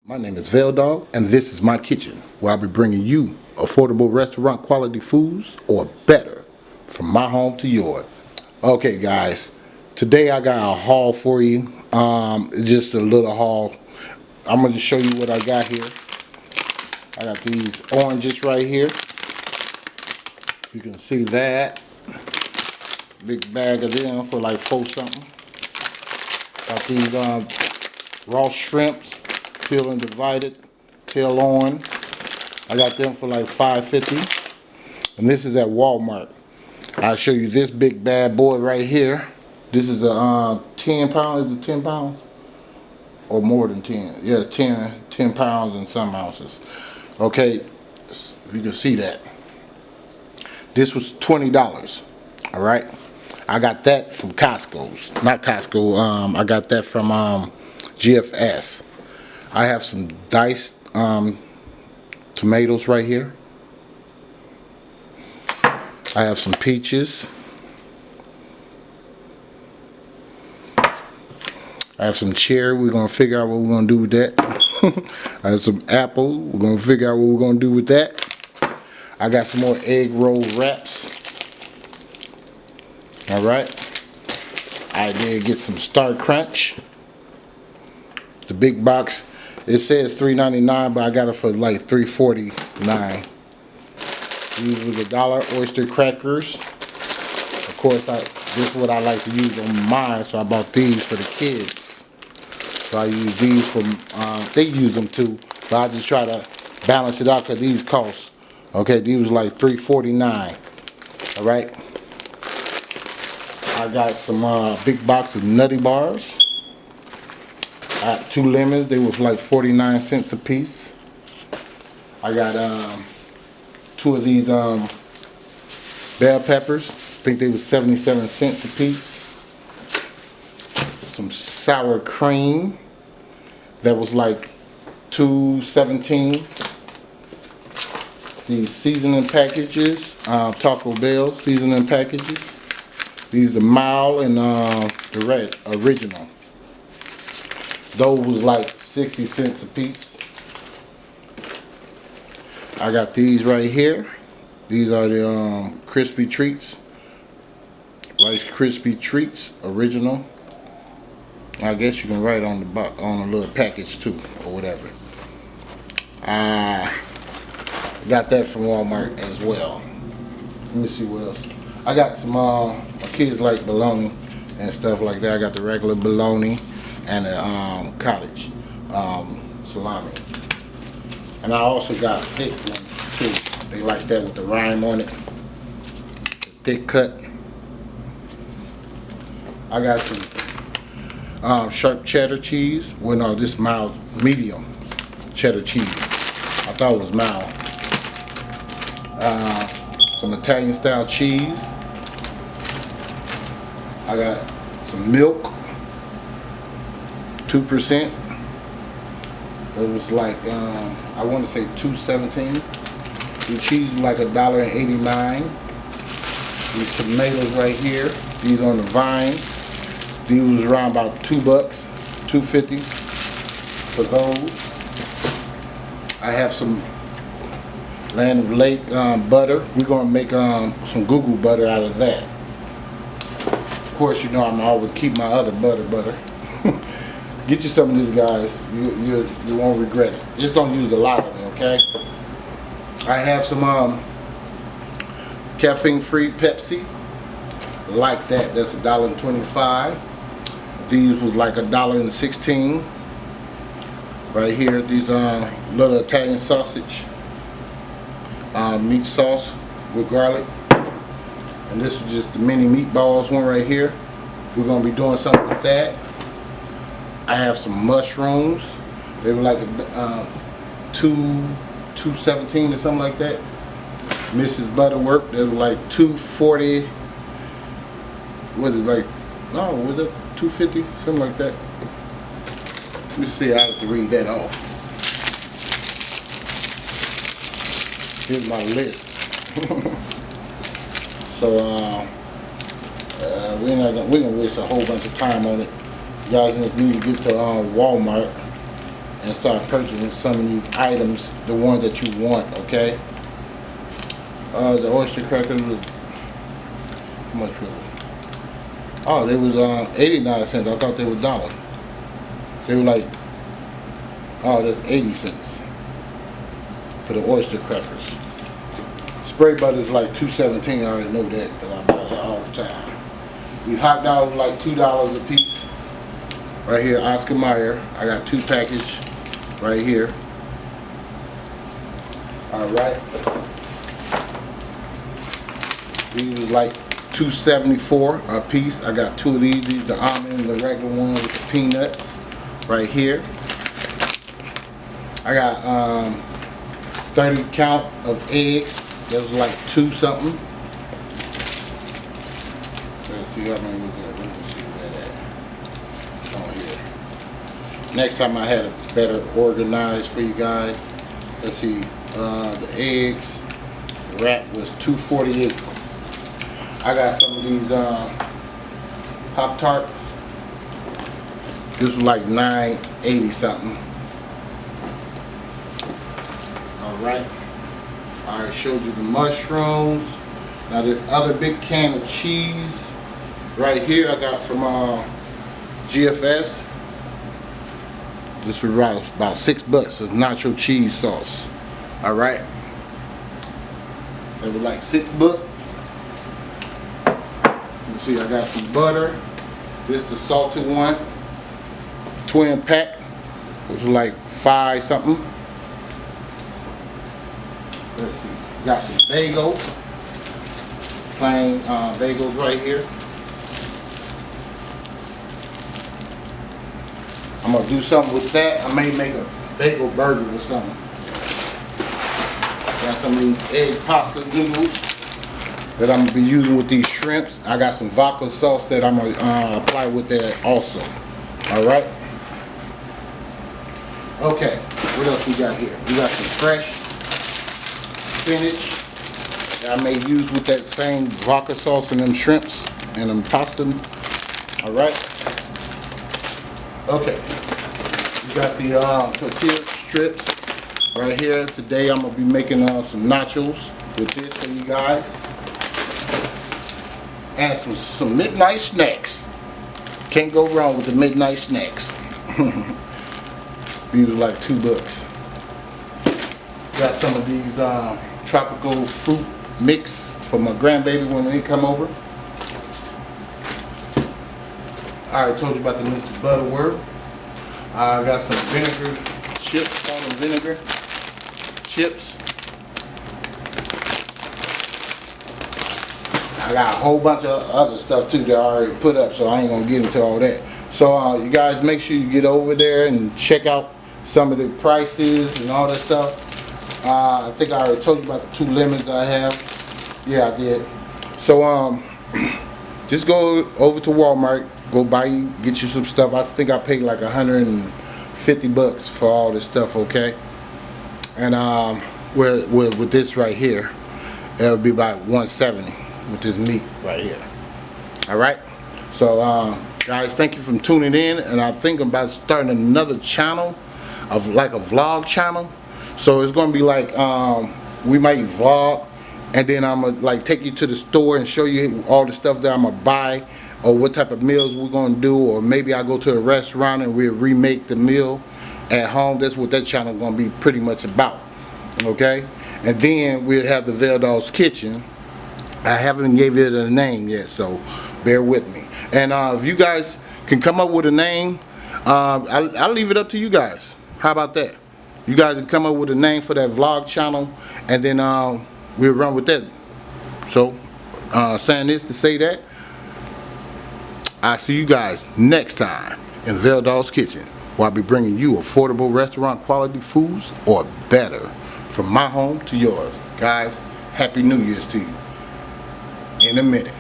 My name is VELDOGG, and this is my kitchen, where I'll be bringing you affordable restaurant quality foods, or better, from my home to yours. Okay, guys, today I got a haul for you. It's just a little haul. I'm gonna just show you what I got here. I got these oranges right here. You can see that. Big bag of them for like $4 something. Got these raw shrimps, peeled and divided, tail on. I got them for like $5.50, and this is at Walmart. I'll show you this big bad boy right here. This is a 10 pounds. Is it 10 pounds? Or more than 10? Yeah, 10 pounds and some ounces. Okay, you can see that. This was $20. All right. I got that from Costco's. Not Costco. I got that from GFS. I have some diced tomatoes right here. I have some peaches. I have some cherry. We're going to figure out what we're going to do with that. I have some apple. We're going to figure out what we're going to do with that. I got some more egg roll wraps. Alright. I did get some Star Crunch. The big box. It says $3.99, but I got it for like $3.49. These were the dollar oyster crackers. Of course, this is what I like to use on mine, so I bought these for the kids. So I use these for, they use them too, but I just try to balance it out because these cost. Okay, these was like $3.49. Alright. I got some big box of Nutty Bars. I got 2 lemons. They was like 49 cents a piece. I got 2 of these bell peppers. I think they was 77 cents a piece. Some sour cream. That was like $2.17. These seasoning packages. Taco Bell seasoning packages. These the mild and the red original. Those was like 60 cents a piece. I got these right here. These are the crispy treats. Rice Krispie Treats original. I guess you can write on the box, on a little package too, or whatever. Got that from Walmart as well. Let me see what else. I got some, my kids like bologna and stuff like that. I got the regular bologna and the cottage salami. And I also got thick ones too. They like that with the rind on it. The thick cut. I got some sharp cheddar cheese. Well, no, this mild, medium cheddar cheese. I thought it was mild. Some Italian style cheese. I got some milk, 2%. It was like I want to say $2.17. The cheese was like $1.89. These tomatoes right here. These on the vine. These was around about $2, $2.50 for those. I have some Land of Lake butter. We're gonna make some Google butter out of that. Of course, you know I'm always keep my other butter. Get you some of this, guys. You won't regret it. Just don't use a lot of it, okay? I have some caffeine-free Pepsi. Like that. That's $1.25. These was like $1.16. Right here, these little Italian sausage, meat sauce with garlic, and this is just the mini meatballs one right here. We're gonna be doing something with that. I have some mushrooms. They were like $2.17 or something like that. Mrs. Butterworth, they were like $2.40. Was it like, no, was it $2.50? Something like that. Let me see, I have to read that off. Here's my list. So we're gonna waste a whole bunch of time on it. Y'all just need to get to Walmart and start purchasing some of these items, the ones that you want, okay? The oyster crackers was, how much was it? Oh, they was 89 cents. I thought they were $1. They were like, oh, that's 80 cents for the oyster crackers. Spray butter is like $2.17. I already know that because I buy it all the time. These hot dogs are like $2 a piece. Right here, Oscar Mayer. I got 2 packages right here. All right. These is like $2.74 a piece. I got 2 of these. These are the almond, the regular one with the peanuts right here. I got 30 count of eggs. That was like 2 something. Let's see how many was that. Let me see where that at. On here. Next time I had it better organized for you guys. Let's see. The eggs wrap was $2.48. I got some of these Pop-Tart. This was like $9.80 something. Alright. I already showed you the mushrooms. Now this other big can of cheese right here I got from GFS. This was about $6. It's nacho cheese sauce. Alright. It was like $6. You see I got some butter. This is the salted one. Twin pack. It was like 5 something. Let's see. Got some bagel. Plain bagels right here. I'm gonna do something with that. I may make a bagel burger or something. Got some of these egg pasta noodles that I'm gonna be using with these shrimps. I got some vodka sauce that I'm gonna apply with that also. All right. Okay. What else we got here? We got some fresh spinach that I may use with that same vodka sauce and them shrimps and them pasta. All right. Okay. We got the tortilla strips right here. Today I'm gonna be making some nachos with this for you guys, and some midnight snacks. Can't go wrong with the midnight snacks. These are like $2. Got some of these tropical fruit mix for my grandbaby when they come over. I already told you about the Mrs. Butterworth. I got some vinegar chips, salt and vinegar chips. I got a whole bunch of other stuff too that I already put up, so I ain't gonna get into all that. So you guys make sure you get over there and check out some of the prices and all that stuff. I think I already told you about the 2 lemons that I have. Yeah, I did. So just go over to Walmart, go get you some stuff. I think I paid like $150 for all this stuff, okay? And with this right here, it'll be about $170 with this meat right here. All right. So guys, thank you for tuning in, and I think I'm about starting another channel of like a vlog channel. So it's gonna be like we might vlog, and then I'm gonna like take you to the store and show you all the stuff that I'm gonna buy, or what type of meals we're gonna do, or maybe I go to a restaurant and we'll remake the meal at home. That's what that channel is gonna be pretty much about. Okay, and then we'll have the VELDOGGS Kitchen. I haven't gave it a name yet, so bear with me. And if you guys can come up with a name, I'll leave it up to you guys. How about that? You guys can come up with a name for that vlog channel, and then we'll run with that. So saying this to say that, I'll see you guys next time in VELDOGGS Kitchen, where I'll be bringing you affordable restaurant quality foods, or better, from my home to yours. Guys, Happy New Year's to you in a minute.